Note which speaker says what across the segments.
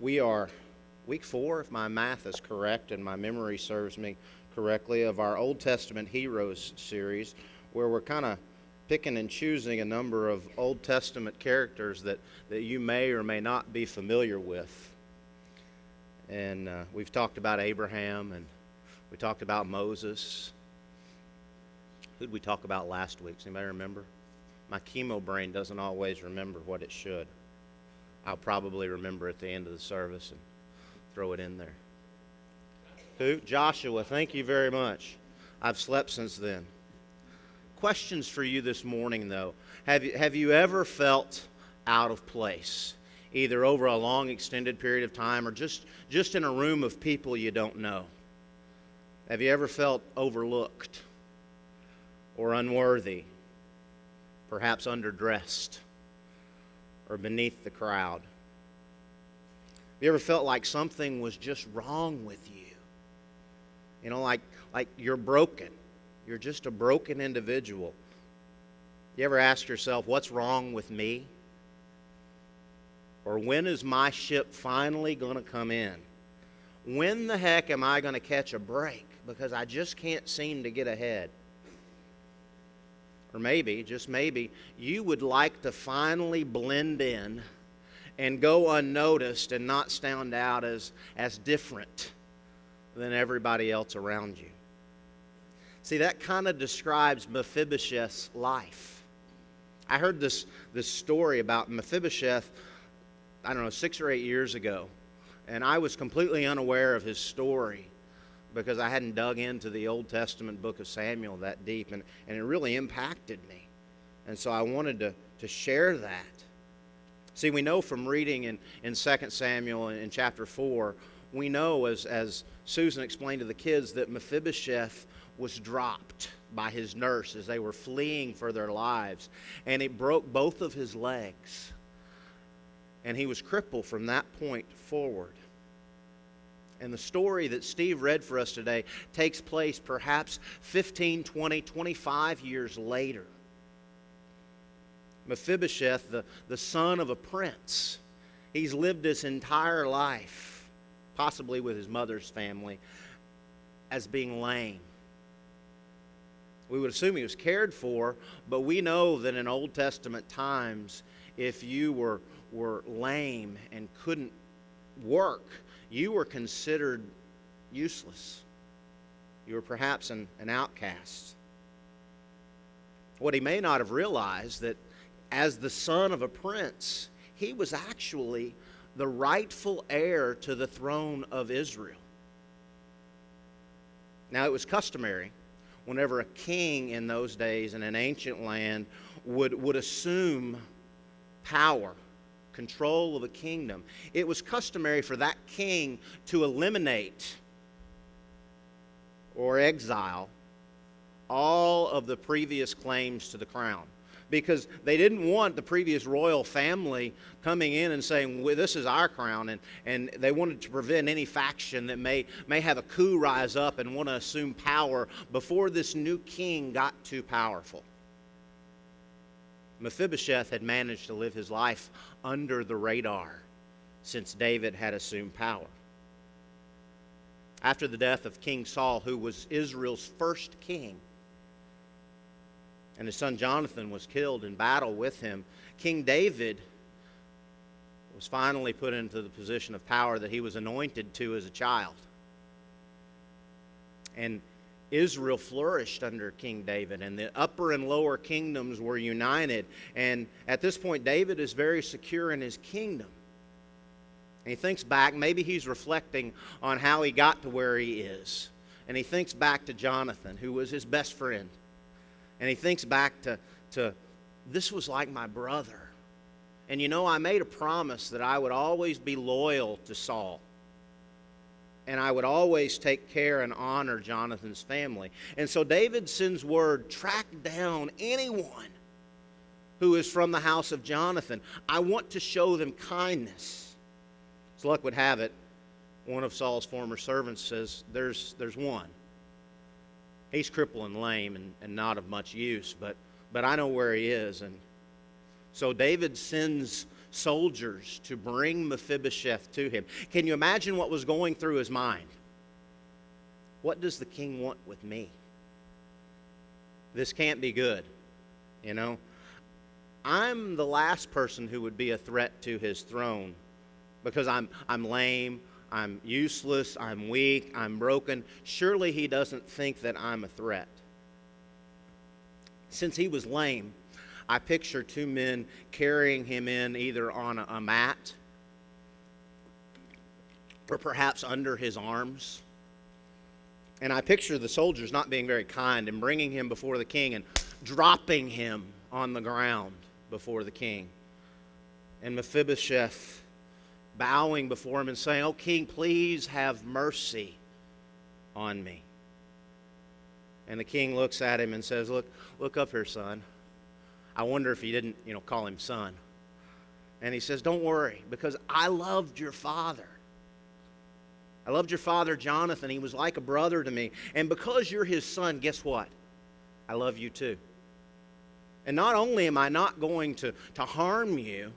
Speaker 1: We are week 4, if my math is correct and my memory serves me correctly, of our Old Testament Heroes series, where we're kind of picking and choosing a number of Old Testament characters that you may or may not be familiar with. And we've talked about Abraham, and we talked about Moses. Who did we talk about last week? Does anybody remember? My chemo brain doesn't always remember what it should. I'll probably remember at the end of the service and throw it in there. Who? Joshua. Thank you very much. I've slept since then. Questions for you this morning, though. Have you ever felt out of place, either over a long extended period of time or just in a room of people you don't know? Have you ever felt overlooked or unworthy, perhaps underdressed, or beneath the crowd? Have you ever felt like something was just wrong with you? You know, like you're broken. You're just a broken individual. You ever ask yourself, what's wrong with me? Or when is my ship finally going to come in? When the heck am I going to catch a break? Because I just can't seem to get ahead. Or maybe, just maybe, you would like to finally blend in and go unnoticed and not stand out as different than everybody else around you. See, that kind of describes Mophibosheth's life. I heard this story about Mophibosheth, 6 or 8 years ago, and I was completely unaware of his story because I hadn't dug into the Old Testament book of Samuel that deep, and it really impacted me. And so I wanted to share that. See, we know from reading in 2 Samuel in chapter 4, we know, as Susan explained to the kids, that Mephibosheth was dropped by his nurse as they were fleeing for their lives, and it broke both of his legs, and he was crippled from that point forward. And the story that Steve read for us today takes place perhaps 15, 20, 25 years later. Mephibosheth, the son of a prince, he's lived his entire life, possibly with his mother's family, as being lame. We would assume he was cared for, but we know that in Old Testament times, if you were lame and couldn't work, you were considered useless. You were perhaps an outcast. What he may not have realized, that as the son of a prince, he was actually the rightful heir to the throne of Israel. Now, it was customary whenever a king in those days in an ancient land would assume power, control of a kingdom, it was customary for that king to eliminate or exile all of the previous claims to the crown, because they didn't want the previous royal family coming in and saying, well, this is our crown, and they wanted to prevent any faction that may have a coup rise up and want to assume power before this new king got too powerful. Mephibosheth had managed to live his life under the radar since David had assumed power. After the death of King Saul, who was Israel's first king, and his son Jonathan was killed in battle with him, King David was finally put into the position of power that he was anointed to as a child. And Israel flourished under King David, and the upper and lower kingdoms were united. And at this point, David is very secure in his kingdom. And he thinks back, maybe he's reflecting on how he got to where he is. And he thinks back to Jonathan, who was his best friend. And he thinks back to this was like my brother. And you know, I made a promise that I would always be loyal to Saul. And I would always take care and honor Jonathan's family. And so David sends word, track down anyone who is from the house of Jonathan. I want to show them kindness. As luck would have it, one of Saul's former servants says, there's one. He's crippled and lame and not of much use, but I know where he is. And so David sends soldiers to bring Mephibosheth to him. Can you imagine what was going through his mind? What does the king want with me? This can't be good, you know. I'm the last person who would be a threat to his throne because I'm lame, I'm useless, I'm weak, I'm broken. Surely he doesn't think that I'm a threat. Since he was lame, I picture two men carrying him in either on a mat or perhaps under his arms. And I picture the soldiers not being very kind and bringing him before the king and dropping him on the ground before the king. And Mephibosheth bowing before him and saying, "Oh, king, please have mercy on me." And the king looks at him and says, Look up here, son. I wonder if he didn't, call him son. And he says, "Don't worry, because I loved your father. I loved your father, Jonathan. He was like a brother to me. And because you're his son, guess what? I love you too. And not only am I not going to harm you,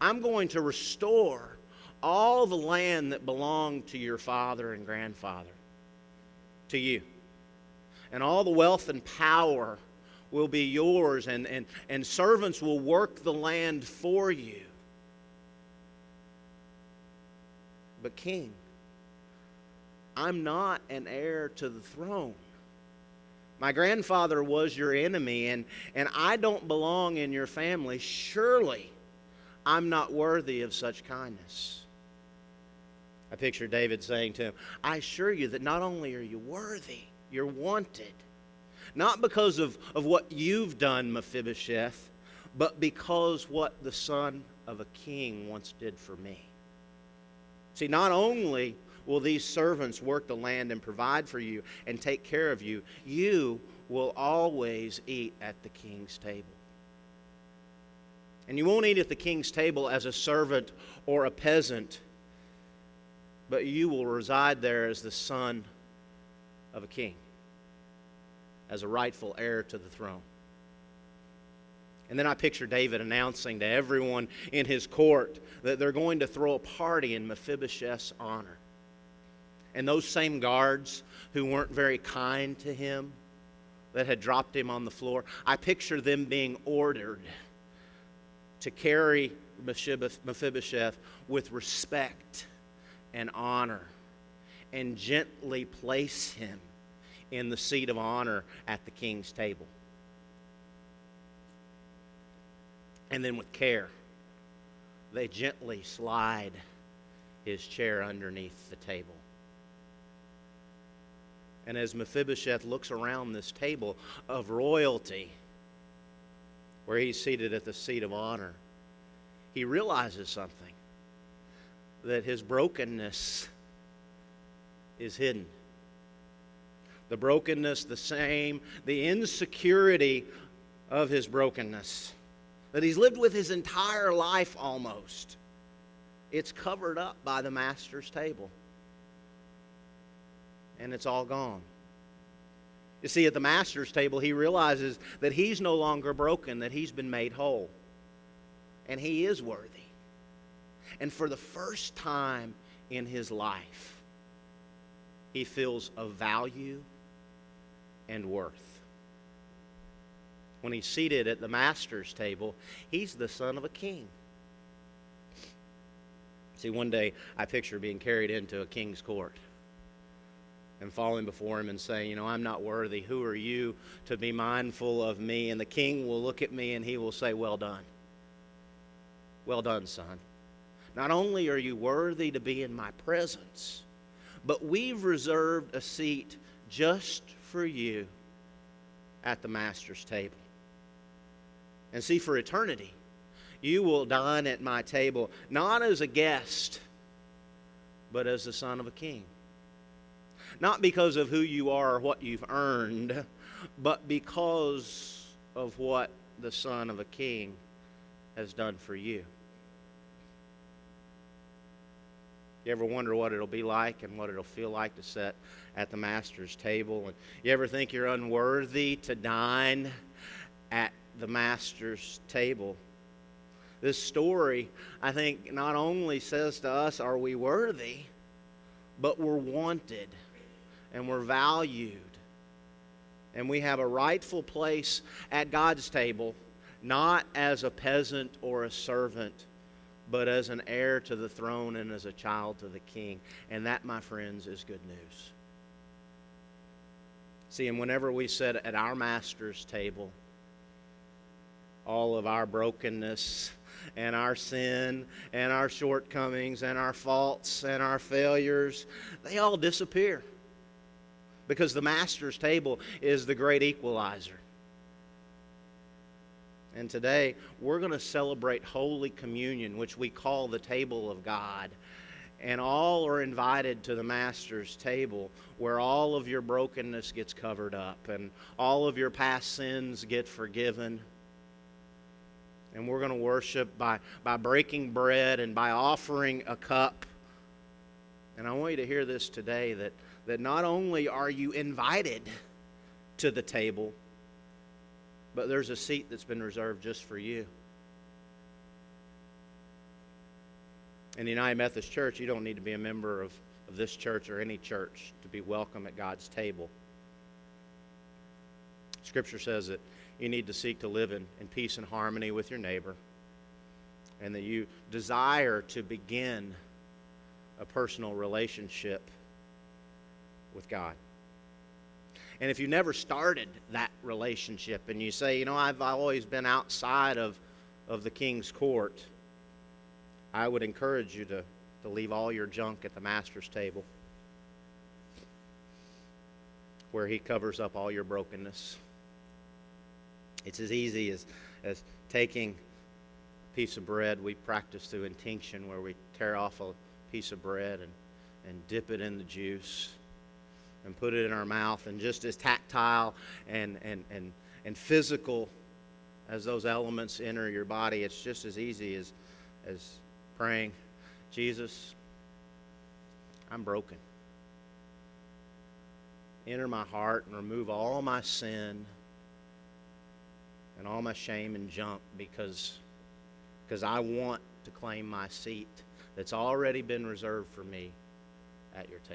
Speaker 1: I'm going to restore all the land that belonged to your father and grandfather to you. And all the wealth and power will be yours, and servants will work the land for you. But king, I'm not an heir to the throne. My grandfather was your enemy, and I don't belong in your family. Surely I'm not worthy of such kindness." I picture David saying to him, "I assure you that not only are you worthy, you're wanted. Not because of what you've done, Mephibosheth, but because what the son of a king once did for me." See, not only will these servants work the land and provide for you and take care of you, you will always eat at the king's table. And you won't eat at the king's table as a servant or a peasant, but you will reside there as the son of a king, as a rightful heir to the throne. And then I picture David announcing to everyone in his court that they're going to throw a party in Mephibosheth's honor. And those same guards who weren't very kind to him, that had dropped him on the floor, I picture them being ordered to carry Mephibosheth with respect and honor and gently place him in the seat of honor at the king's table. And then with care, they gently slide his chair underneath the table. And as Mephibosheth looks around this table of royalty, where he's seated at the seat of honor, he realizes something, that his brokenness is hidden. The brokenness, the insecurity of his brokenness, that he's lived with his entire life almost, it's covered up by the master's table. And it's all gone. You see, at the master's table, he realizes that he's no longer broken, that he's been made whole. And he is worthy. And for the first time in his life, he feels of value and worth. When he's seated at the master's table, he's the son of a king. See, one day I picture being carried into a king's court and falling before him and saying, I'm not worthy. Who are you to be mindful of me? And the king will look at me and he will say, well done. Well done, son. Not only are you worthy to be in my presence, but we've reserved a seat just for you at the master's table. And see, for eternity, you will dine at my table, not as a guest, but as the son of a king. Not because of who you are or what you've earned, but because of what the son of a king has done for you. You ever wonder what it'll be like and what it'll feel like to sit at the master's table? And you ever think you're unworthy to dine at the master's table? This story, I think, not only says to us, are we worthy, but we're wanted and we're valued. And we have a rightful place at God's table, not as a peasant or a servant, but as an heir to the throne and as a child to the King. And that, my friends, is good news. See, and whenever we sit at our Master's table, all of our brokenness and our sin and our shortcomings and our faults and our failures, they all disappear. Because the Master's table is the great equalizer. And today, we're going to celebrate Holy Communion, which we call the table of God. And all are invited to the Master's table, where all of your brokenness gets covered up and all of your past sins get forgiven. And we're going to worship by breaking bread and by offering a cup. And I want you to hear this today, that not only are you invited to the table, but there's a seat that's been reserved just for you. In the United Methodist Church, you don't need to be a member of this church or any church to be welcome at God's table. Scripture says that you need to seek to live in peace and harmony with your neighbor, and that you desire to begin a personal relationship with God. And if you never started that relationship and you say, I've always been outside of the King's court, I would encourage you to leave all your junk at the Master's table, where He covers up all your brokenness. It's as easy as taking a piece of bread. We practice through intinction, where we tear off a piece of bread and dip it in the juice and put it in our mouth, and just as tactile and physical as those elements enter your body, it's just as easy as praying, Jesus, I'm broken. Enter my heart and remove all my sin and all my shame and junk, because I want to claim my seat that's already been reserved for me at your table.